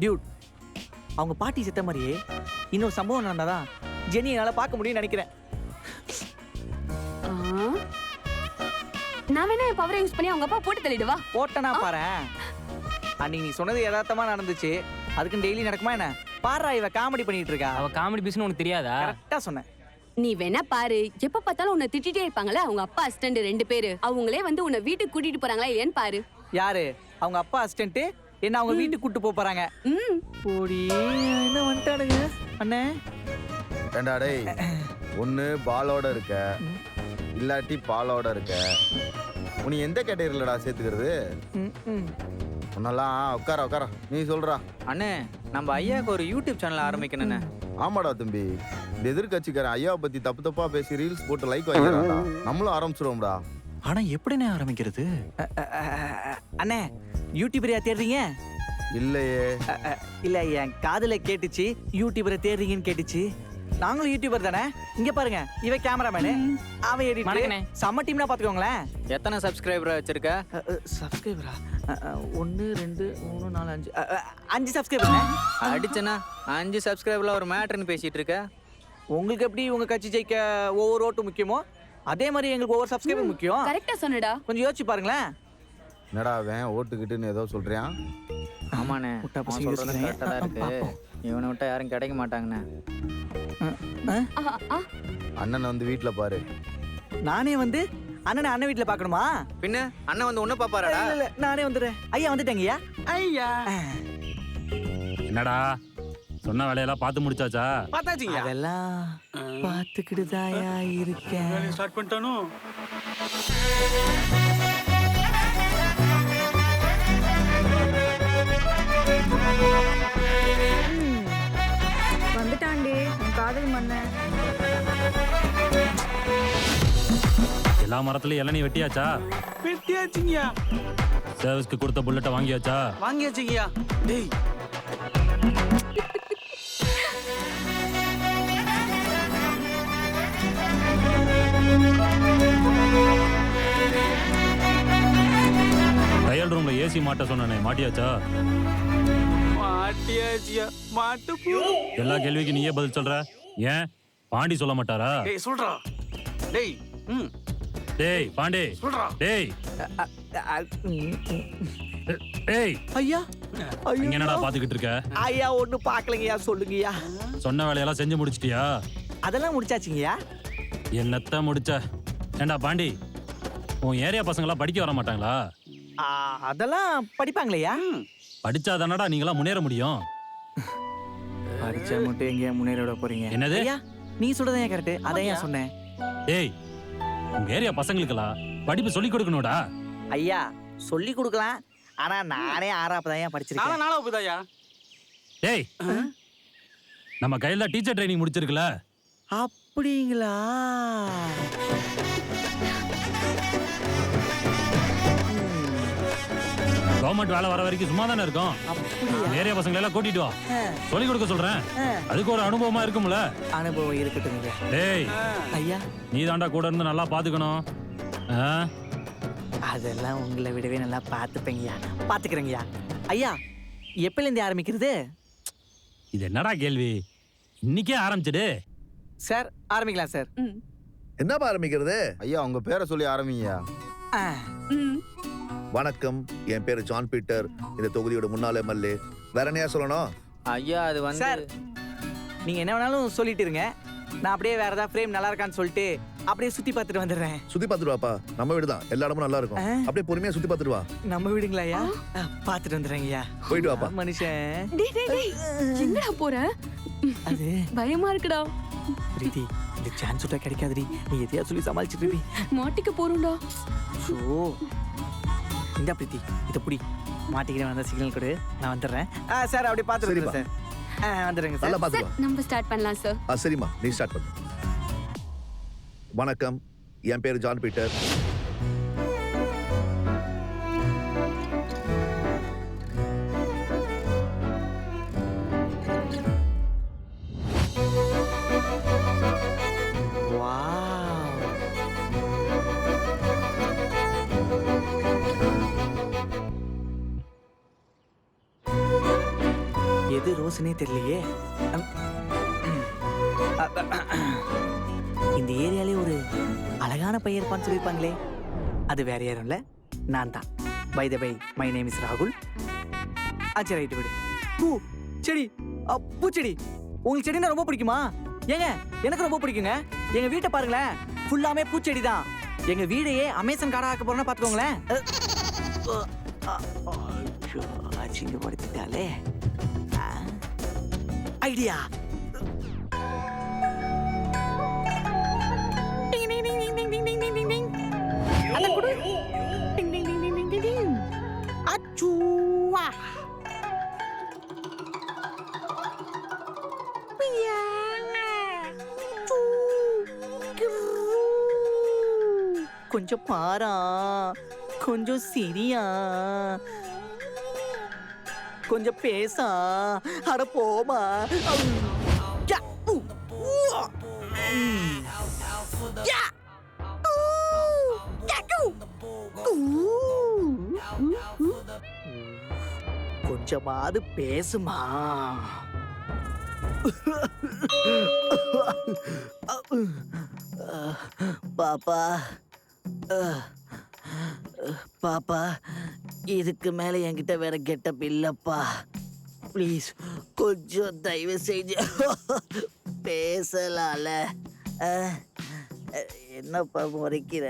Dude, அவங்க பாட்டி செத்த மாதிரியே இன்னொரு சம்பவம் நடந்தாதான் ஜெனி என்னால பார்க்க முடியும்னு நினைக்கிறேன். நான் வேணா என் பவரை யூஸ் பண்ணி அவங்க அப்பா போட்டு தள்ளிடுவா. போட்டனா பாரேன். அன்னைக்கு நீ சொன்னது யதார்த்தமா நடந்துச்சு. அதுக்கு டெய்லி நடக்குமா என்ன? பாரா, இவ காமெடி பண்ணிட்டு இருக்கா. அவ காமெடி பீஸ்னு உனக்கு தெரியாதா? கரெக்டா சொன்னேன். நீ வேணா பாரு, எப்ப பார்த்தாலும் உன்னை திட்டிட்டே இருப்பாங்களே அவங்க அப்பா அசிஸ்டன்ட் 2 பேரு. அவங்களே வந்து உன்னை வீட்டுக்கு கூட்டிட்டு போறாங்களா இல்லையான்னு பாரு. யாரு? அவங்க அப்பா அசிஸ்டன்ட் என்ன அவங்க வீட்டுக்கு கூட்டு போறாங்க? போடி, என்ன வந்துட்டானுங்க அண்ணே. ஏண்டா டேய், ஒன்று பாலோட இருக்க இல்லாட்டி பாலோட இருக்க. உனி எந்த கேட்டகரியிலடா சேர்த்துக்கிறது? உன்னெல்லாம் உட்கார உட்கார நீ சொல்றா. அண்ணே, நம்ம ஐயாவுக்கு ஒரு யூடியூப் சேனல் ஆரம்பிக்கணுண்ணே. ஆமாடா தம்பி, இந்த எதிர்கட்சிக்காரன் ஐயாவை பத்தி தப்பு தப்பா பேசி ரீல்ஸ் போட்டு லைக் வாங்கிறான்டா. நம்மளும் ஆரம்பிச்சிருவோம்டா. ஆனா எப்படிண்ணே ஆரம்பிக்கிறது? அண்ணே, யூடியூபரையா தேடுறீங்க? இல்லையே. இல்ல, என் காதுல கேட்டுச்சு யூடியூபரை தேடுறீங்கன்னு கேட்டுச்சு. நாங்களும் யூடியூபர் தானே. இங்க பாருங்க, இவ கேமராமேனு, அவன் எடிட்டர். செம்ம டீம்னா பாத்துக்கோங்களேன். எத்தனை சப்ஸ்கிரைபர் வச்சிருக்க? சப்ஸ்கிரைபரா? 1 2 3 4 5 5 சப்ஸ்கிரைபர். அடிச்சனா 5 சப்ஸ்கிரைபர்ல ஒரு மேட்டர்னு பேசிட்டு இருக்க. உங்களுக்கு எப்படி உங்க கட்சி ஜெயிக்க ஒவ்வொரு ஓட்டு முக்கியமோ அதே மாதிரி எங்களுக்கு ஒவ்வொரு சப்ஸ்கிரைபர் முக்கியம். கரெக்டா சொன்னடா. கொஞ்சம் யோசிச்சு பாருங்களேன். என்னடா அவன் ஓட்டுக்கிட்டுன்னு ஏதோ சொல்றியான்? ஆமாண்ணே, கரெக்டா தான் இருக்கு. இவனை விட்டா யாரும் கிடைக்க மாட்டாங்கண்ணே. அண்ணனை வந்து வீட்டுல பாரு. நானே வந்து அண்ணனை அண்ணன் வீட்டுல பாக்கணுமா? பின்ன அண்ணன் வந்து ஒண்ணு பாப்பாரடா. இல்ல, நானே வந்துடுறேன். ஐயா வந்துட்டேங்கய்யா. ஐயா என்னடா சொன்ன வேலையெல்லாம் பார்த்து முடிச்சாச்சா? பார்த்தாச்சுங்க. அதெல்லாம் பார்த்துக்கிட்டு தாயா இருக்கேன். ஸ்டார்ட் பண்ணிட்டானோ? வந்துட்டாண்டி உன் காதல் மண்ண. எல்லா மரத்துலயும் இளநீ வெட்டியாச்சா? வெட்டியாச்சுங்கயா. சர்வீஸ்க்கு கொடுத்த புல்லட்டை வாங்கியாச்சா? வாங்கியாச்சுங்கயா. டேய், ட்ரையல் ரூம்ல ஏசி மாட்ட சொன்னானே, மாட்டியாச்சா? மாட்டியாச்சியா. மாட்டு போ. எல்லா கேள்விக்கு நீயே பதில் சொல்ற. ஏன் பாண்டி சொல்ல மாட்டாரா? டேய் சொல்றா. டேய், டேய் பாண்டி, சொல்றா. டேய் டேய், ஐயா இங்க என்னடா பாத்துக்கிட்டு இருக்க? ஐயா ஒண்ணும் பாக்கலங்கய்யா, சொல்லுங்கய்யா. சொன்ன வேலையெல்லாம் செஞ்சு முடிச்சிட்டியா? அதெல்லாம் முடிச்சாச்சுங்கய்யா. என்னத்த முடிச்ச? ஏண்டா பாண்டி, உன் ஏரியா பசங்களாம் படிக்க வர மாட்டாங்களா? அதெல்லாம் படிப்பாங்களேயா? படிச்சாதானடா நீங்களாம் முன்னேற முடியும். படிச்சா மட்டும் எங்கேயா முன்னேற போறீங்க? என்னது? ஐயா, நீ சொல்றதே கரெக்ட். அதையா சொன்னேன். டேய், உங்க ஏரியா பசங்களுக்கெல்லாம் படிப்பு சொல்லி கொடுக்கணும்டா. ஐயா சொல்லி கொடுக்கலாம். ஆனா நானே 6ஆவது தான் படிச்சிருக்கேன். நாளா போதாயா? டேய், நம்ம கையில டீச்சர் ட்ரைனிங் முடிச்சிருக்கல? அப்படிங்களா? கவர்மெண்ட் வேலை வர வரைக்கும் சும்மா தானே இருக்கும். ஏரியா பசங்களை எல்லாம் கூட்டிட்டு வா, சொல்லி கொடுக்க சொல்றேன். அதுக்கு ஒரு அனுபவமா இருக்கும்ல. அனுபவம் இருக்கட்டுங்க. டேய் ஐயா, நீ தாண்டா கூட இருந்து நல்லா பாத்துக்கணும். அதெல்லாம் உங்களை விடவே நல்லா பாத்துப்பேங்கய்யா. பாத்துக்கிறேங்கய்யா. ஐயா, எப்பல இருந்து ஆரம்பிக்கிறது? இது என்னடா கேள்வி? இன்னைக்கே ஆரம்பிச்சிடு சார். ஆரம்பிக்கலாம் சார். என்னப்பா ஆரம்பிக்கிறது? ஐயா உங்க பேரை சொல்லி ஆரம்பிங்கய்யா. வணக்கம், என் பேரு ஜான் பீட்டர், இந்த தொகுதியோட முன்னாள் எம்எல்ஏ. வேற என்னையா சொல்லணும்? ஐயா அது வந்து சார், நீங்க என்ன வேணாலும் சொல்லிட்டு இருங்க. நான் அப்படியே வேற ஏதாவது ஃப்ரேம் நல்லா இருக்கான்னு சொல்லிட்டு அப்படியே சுத்தி பார்த்துட்டு வந்துடுறேன். சுத்தி பார்த்துட்டு வாப்பா, நம்ம வீடு தான், எல்லா இடமும் நல்லா இருக்கும். அப்படியே பொறுமையா சுத்தி பார்த்துட்டு வா. நம்ம வீடுங்களா ஐயா? பார்த்துட்டு வந்துடுறேங்கய்யா. போயிட்டு வாப்பா. மனுஷன். டேய் டேய் டேய், எங்கடா போற? அது பயமா இருக்குடா. பிரீத்தி, இந்த சான்ஸ் விட்டா கிடைக்காதுடி. நீ எதையா சொல்லி சமாளிச்சுட்டு மாட்டிக்க போறோம்டா. ஷோ, இந்த பிரீத்தி இதை புடி. மாட்டிக்கிறேன், வந்த சிக்னல் கொடு, நான் வந்துடுறேன். சார் அப்படியே பார்த்துருங்க சார். வந்துடுங்க நல்லா சார். பார்த்துட்டு நம்ம ஸ்டார்ட் பண்ணலாம் சார். வா. சரிம்மா, நீ ஸ்டார்ட் பண்ணு. வணக்கம், என் பேரு ஜான் பீட்டர். யோசனையே தெரியலையே. இந்த ஏரியாலே ஒரு அழகான பையன் இருப்பான்னு சொல்லியிருப்பாங்களே, அது வேற யாரும் இல்ல, நான் தான். By the by, my name is ராகுல். ஆச்சு, ரைட்டு விடு. பூ செடி, பூச்செடி. உங்களுக்கு செடினா ரொம்ப பிடிக்குமா? ஏங்க எனக்கு ரொம்ப பிடிக்குங்க. எங்க வீட்டை பாருங்களேன், ஃபுல்லாமே பூச்செடி தான். எங்க வீடையே அமேசான் காடா ஆக்க போறோம்னா பாத்துக்கோங்களேன். அசிங்கப்படுத்திட்டாலே. ஐடியா. கொஞ்சம் பாரா, கொஞ்சம் சிரியா, கொஞ்சம் பேசா. அட போமா. கொஞ்சமாவது பேசுமா. பாப்பா, பாப்பா, இதுக்கு மேல என்கிட்ட வேற கெட்டப் இல்லப்பா. ப்ளீஸ் கொஞ்சம் தயவு செஞ்சு பேசலால. என்னப்பா முறைக்கிற?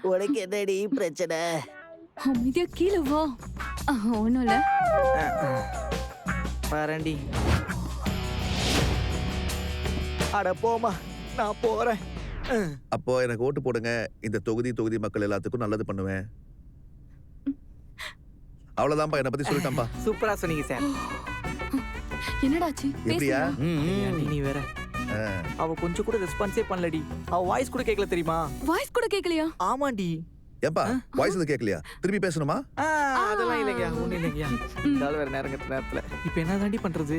உனக்கு என்னடி பிரச்சனை? அமைதியா கீழே வா. ஒண்ணும் இல்ல. வரண்டி. அட போமா, நான் போறேன். அப்போ எனக்கு ஓட்டு போடுங்க. இந்த தொகுதி மக்கள் எல்லாத்துக்கும் நல்லது பண்ணுவேன். அவ்வளவுதான்ப்பா, என்னை பத்தி சொல்லிட்டேன்ப்பா. சூப்பரா சொன்னீங்க சார். என்னடாச்சு? எப்படியா? நீ வேற. அவ கொஞ்சம் கூட ரெஸ்பான்ஸே பண்ணலடி. அவ வாய்ஸ் கூட கேட்கல தெரியுமா? வாய்ஸ் கூட கேட்கலையா? ஆமாண்டி. ஏப்பா வாய்ஸ் எதுவும் கேட்கலையா? திருப்பி பேசணுமா? அதெல்லாம் இல்லையா, ஒண்ணும் இல்லையா. வேற நேரத்துல இப்ப என்ன தாண்டி பண்றது?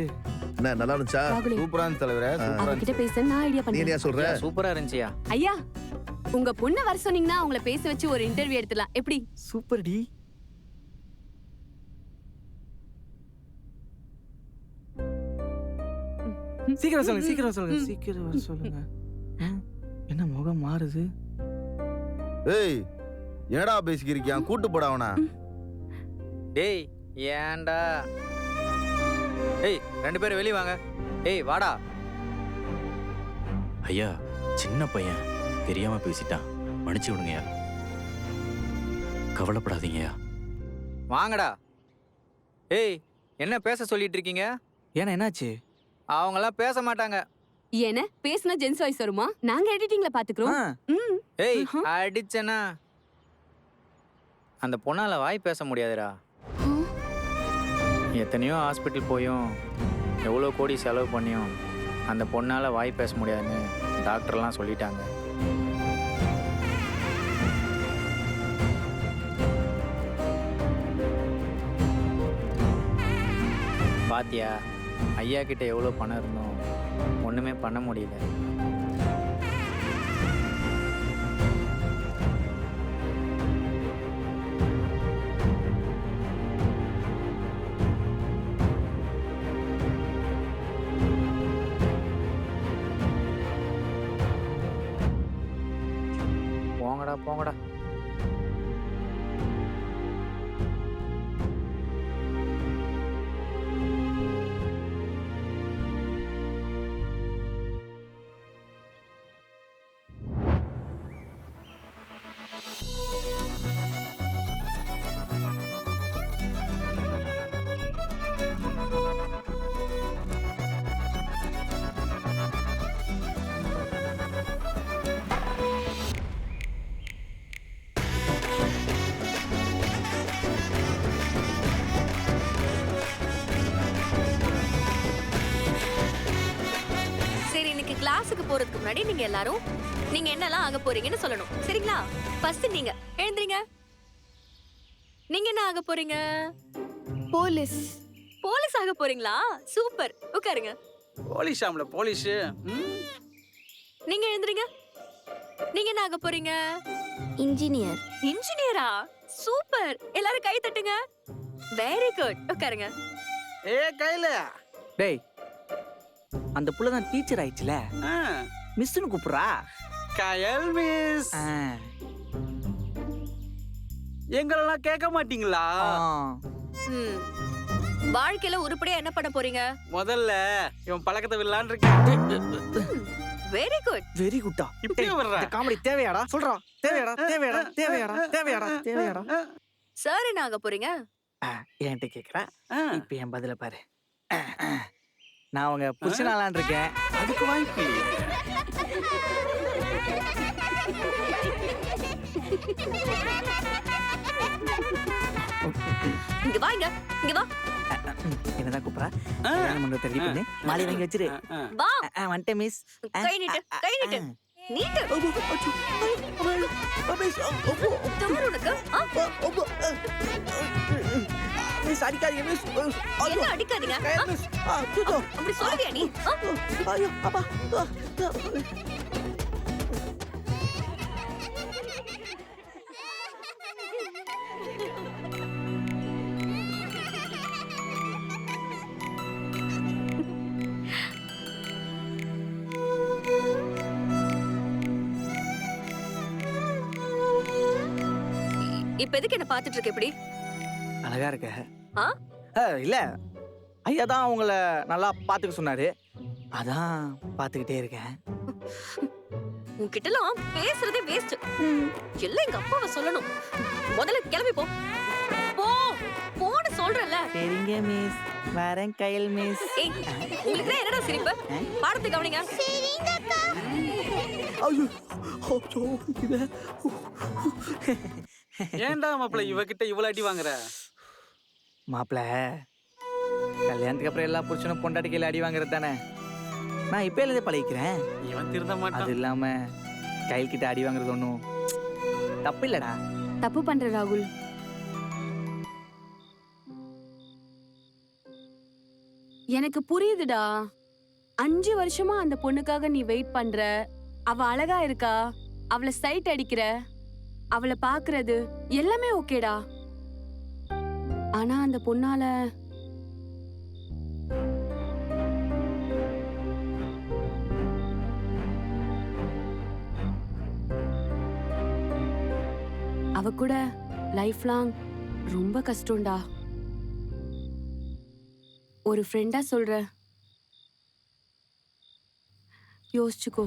என்ன நல்லா இருந்துச்சா? சூப்பரா இருந்துச்சு தலைவரே. அவகிட்ட பேச நான் ஐடியா நீ பண்ணேன். என்ன சொல்ற? சூப்பரா இருந்துச்சியா? ஐயா, உங்க பொண்ணை வர சொன்னீங்கன்னா அவங்கள பேச வச்சு ஒரு இன்டர்வியூ எடுத்துலாம். எப்படி? சூப்பர் டி. சீக்கிரம் சொல்லுங்க, சீக்கிரம் வர சொல்லுங்க. என்ன முகம் மாறுது? ஏய், என்னடா பேசிக்கிறியா? கூட்டு போடா அவனா. டேய் ஏன்டா? ஏய் 2 பேரும் வெளிய வாங்க. ஏய் வாடா. ஐயா, சின்ன பையன் தெரியாம பேசிட்டான், மன்னிச்சு விடுங்கய்யா. கவலைப்படாதீங்கய்யா. வாங்கடா. ஏய் என்ன பேச சொல்லிட்டு இருக்கீங்க? ஏன்னா என்னாச்சு? அவங்களாம் பேச மாட்டாங்க. ஏன பேசினா ஜென்ஸ் வாய்ஸ் வருமா? நாங்க எடிட்டிங்ல பாத்துக்கிறோம். ஏய் அடிச்சனா அந்த பொண்ணால வாய் பேச முடியாதுடா. எத்தனையோ ஹாஸ்பிட்டல் போயும் எவ்வளோ கோடி செலவு பண்ணியும் அந்த பொண்ணால வாய் பேச முடியாதுன்னு டாக்டர்லாம் சொல்லிட்டாங்க. பாத்தியா, ஐயா கிட்ட எவ்வளோ பணம் இருந்தோம், ஒன்றுமே பண்ண முடியல. போங்கடா போங்கடா. கிளாஸுக்கு போறதுக்கு முன்னாடி நீங்க எல்லாரும் நீங்க என்னலாம் ஆக போறீங்கன்னு சொல்லணும். சரிங்களா? ஃபர்ஸ்ட் நீங்க எழுந்திரீங்க. நீங்க என்ன ஆக போறீங்க? போலீஸ். போலீஸ் ஆக போறீங்களா? சூப்பர். உட்காருங்க. Police ஆம்ல police. நீங்க எழுந்திரீங்க. நீங்க என்ன ஆக போறீங்க? இன்ஜினியர். இன்ஜினியரா? சூப்பர், எல்லாரும் கை தட்டுங்க. வெரி குட், உட்காருங்க. ஏ கையில டேய் அந்த புள்ள தான் டீச்சர் ஆயிடுச்சுல, மிஸ்ன்னு கூப்பிடுறா. கயல் மிஸ், ஆ. எங்களெல்லாம் கேட்க மாட்டீங்களா? ம். வாழ்க்கையில உருப்படியா என்ன பண்ண போறீங்க? முதல்ல இவன் பழக்கத்தை விடலான்னு இருக்கேன். Very good. வெரி குட்டா. இப்படியே வர்றேன். காமெடி தேவையாடா? சொல்றா. தேவையாடா? தேவையாடா? தேவையாடா? தேவையாடா? தேவையாடா? சார் என்ன ஆக போறீங்க? என்கிட்ட கேக்குறா. இப்ப என் பதில பாரு. நான் அவங்க புருஷனாலான் இருக்கேன். அதுக்கு வாய்ப்பு இல்லையே. இங்க வா, இங்க வா. என்னதான் கூப்பிடா? கல்யாணம் பண்றது ரெடி பண்ணு. மாலை வாங்கி வச்சிரு. வா. வந்துட்டேன் மிஸ். கை நீட்டு, கை நீட்டு. நீட்டு. தவறு உனக்கு. மிஸ் அடிக்காதீங்க மிஸ். என்ன அடிக்காதீங்க? மிஸ். அப்படி சொல்லுவியா நீ? ஐயோ அப்பா. இப்ப எதுக்கு என்ன பாத்துட்டு இருக்க இப்படி? அழகா இருக்க. ஆ? இல்ல ஐயா தான் உங்களை நல்லா பாத்துக்க சொன்னாரு, அதான் பாத்துக்கிட்டே இருக்கேன். உன்கிட்டலாம் பேசுறதே வேஸ்ட். எல்லாம் எங்க அப்பாவை சொல்லணும். முதல்ல கிளம்பி போ. போ போன்னு சொல்றல. சரிங்க மிஸ், வரேன் கையல் மிஸ். ஏய், உங்களுக்கு என்னடா சிரிப்பு? பாடத்தை கவனிங்க. ஐயோ ஐயோ இத ஏன்டா மாப்பிள்ள இவகிட்ட இவ்வளவு அடி வாங்குற? மாப்பிள்ள கல்யாணத்துக்கு அப்புறம் எல்லா புருஷனும் பொண்டாட்டி கையில அடி வாங்குறது தானே. நான் இப்ப எழுத பழகிக்கிறேன். இவன் திருந்த அது மாட்டான். இல்லாம கையில் கிட்ட அடி வாங்குறது ஒன்றும் தப்பு இல்லடா. தப்பு பண்ற ராகுல். எனக்கு புரியுதுடா. 5 வருஷமா அந்த பொண்ணுக்காக நீ வெயிட் பண்ற. அவ அழகா இருக்கா, அவளை சைட் அடிக்கிற, அவளை பாக்குறது எல்லாமே ஓகேடா. ஆனா அந்த பொண்ணால அவ கூட லைஃப் லாங் ரொம்ப கஷ்டம்டா. ஒரு ஃப்ரெண்டா சொல்ற, யோசிச்சுக்கோ.